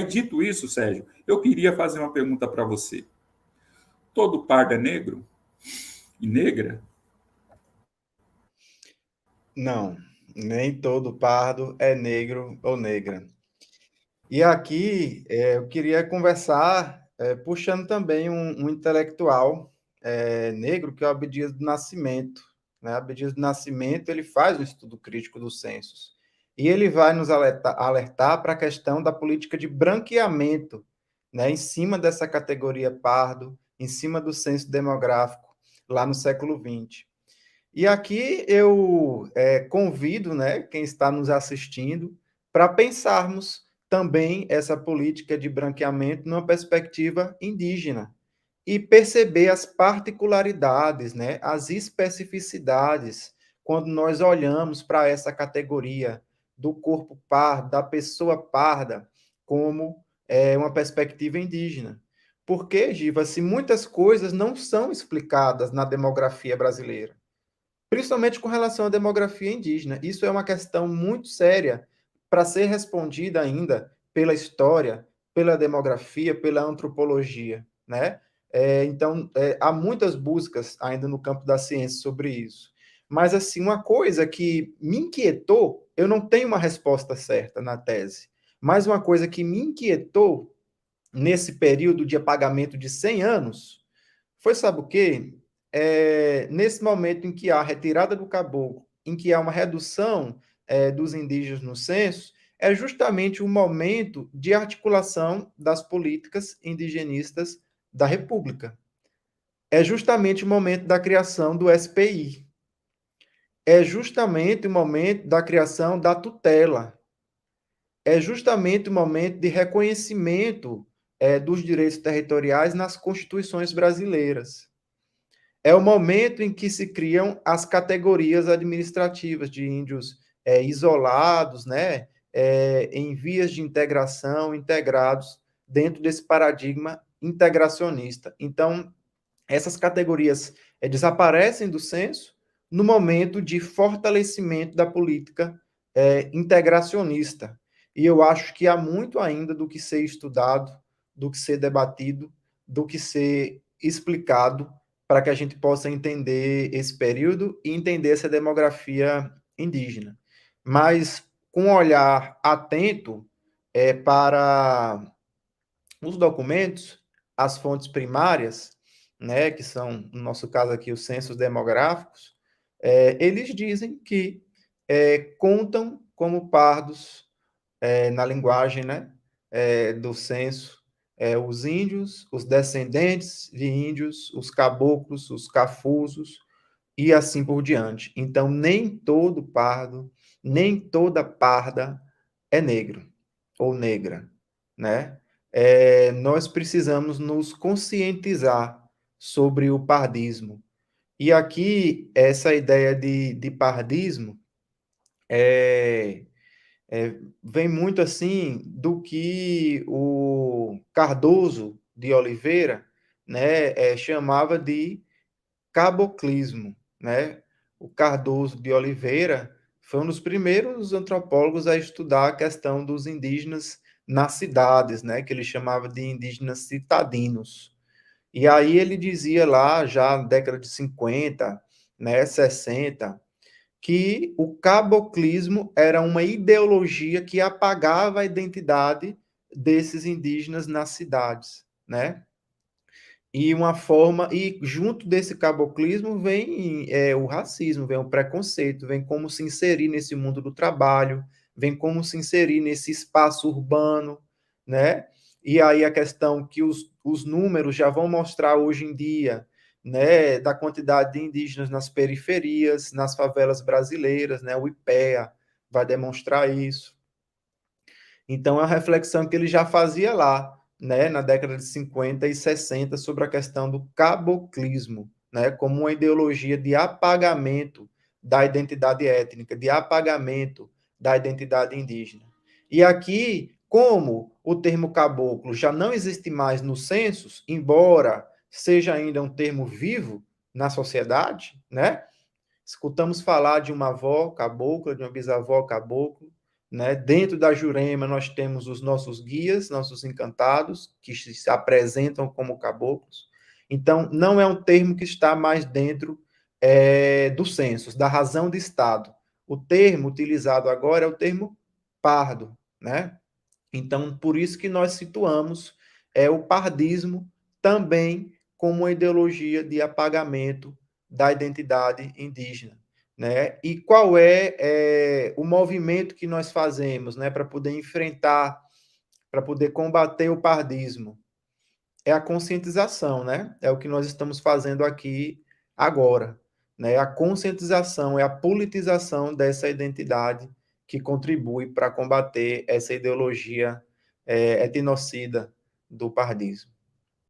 dito isso, Sérgio, eu queria fazer uma pergunta para você. Todo pardo é negro e negra? Não, nem todo pardo é negro ou negra. E aqui eu queria conversar, puxando também um intelectual negro, que é o Abdias do Nascimento. Né? Abdias do Nascimento ele faz um estudo crítico dos censos. E ele vai nos alertar para a questão da política de branqueamento, né? Em cima dessa categoria pardo, em cima do censo demográfico, lá no século XX. E aqui eu convido, né, quem está nos assistindo para pensarmos também essa política de branqueamento numa perspectiva indígena e perceber as particularidades, né, as especificidades quando nós olhamos para essa categoria do corpo pardo, da pessoa parda, como uma perspectiva indígena. Porque, Giva, se muitas coisas não são explicadas na demografia brasileira, principalmente com relação à demografia indígena. Isso é uma questão muito séria para ser respondida ainda pela história, pela demografia, pela antropologia, né? Então, há muitas buscas ainda no campo da ciência sobre isso. Mas, assim, uma coisa que me inquietou, eu não tenho uma resposta certa na tese, mas uma coisa que me inquietou nesse período de apagamento de 100 anos foi, sabe o quê? Nesse momento em que há retirada do caboclo, em que há uma redução dos indígenas no censo, é justamente o momento de articulação das políticas indigenistas da República. É justamente o momento da criação do SPI. É justamente o momento da criação da tutela. É justamente o momento de reconhecimento dos direitos territoriais nas constituições brasileiras. É o momento em que se criam as categorias administrativas de índios isolados, né, em vias de integração, integrados dentro desse paradigma integracionista. Então, essas categorias desaparecem do censo no momento de fortalecimento da política integracionista. E eu acho que há muito ainda do que ser estudado, do que ser debatido, do que ser explicado para que a gente possa entender esse período e entender essa demografia indígena. Mas com um olhar atento para os documentos, as fontes primárias, né, que são, no nosso caso aqui, os censos demográficos, eles dizem que contam como pardos, na linguagem, né, do censo, os índios, os descendentes de índios, os caboclos, os cafusos, e assim por diante. Então, nem todo pardo, nem toda parda é negro ou negra, né? Nós precisamos nos conscientizar sobre o pardismo. E aqui, essa ideia de pardismo vem muito assim do que o Cardoso de Oliveira, né, chamava de caboclismo, né? O Cardoso de Oliveira foi um dos primeiros antropólogos a estudar a questão dos indígenas nas cidades, né? Que ele chamava de indígenas citadinos. E aí ele dizia lá, já na década de 50, né, 60, que o caboclismo era uma ideologia que apagava a identidade desses indígenas nas cidades, né? E uma forma, e junto desse caboclismo vem o racismo, vem o preconceito, vem como se inserir nesse mundo do trabalho, vem como se inserir nesse espaço urbano, né? E aí a questão que os números já vão mostrar hoje em dia, né, da quantidade de indígenas nas periferias, nas favelas brasileiras, né? O IPEA vai demonstrar isso. Então, é uma reflexão que ele já fazia lá, né, na década de 50 e 60, sobre a questão do caboclismo, né, como uma ideologia de apagamento da identidade étnica, de apagamento da identidade indígena. E aqui, como o termo caboclo já não existe mais nos censos, embora seja ainda um termo vivo na sociedade, né? Escutamos falar de uma avó cabocla, de uma bisavó caboclo, né? Dentro da Jurema, nós temos os nossos guias, nossos encantados, que se apresentam como caboclos. Então, não é um termo que está mais dentro do census, da razão de Estado. O termo utilizado agora é o termo pardo, né? Então, por isso que nós situamos o pardismo também como uma ideologia de apagamento da identidade indígena, né? E qual é o movimento que nós fazemos, né, para poder enfrentar, para poder combater o pardismo? É a conscientização, né? É o que nós estamos fazendo aqui agora, né? A conscientização é a politização dessa identidade que contribui para combater essa ideologia etnocida do pardismo.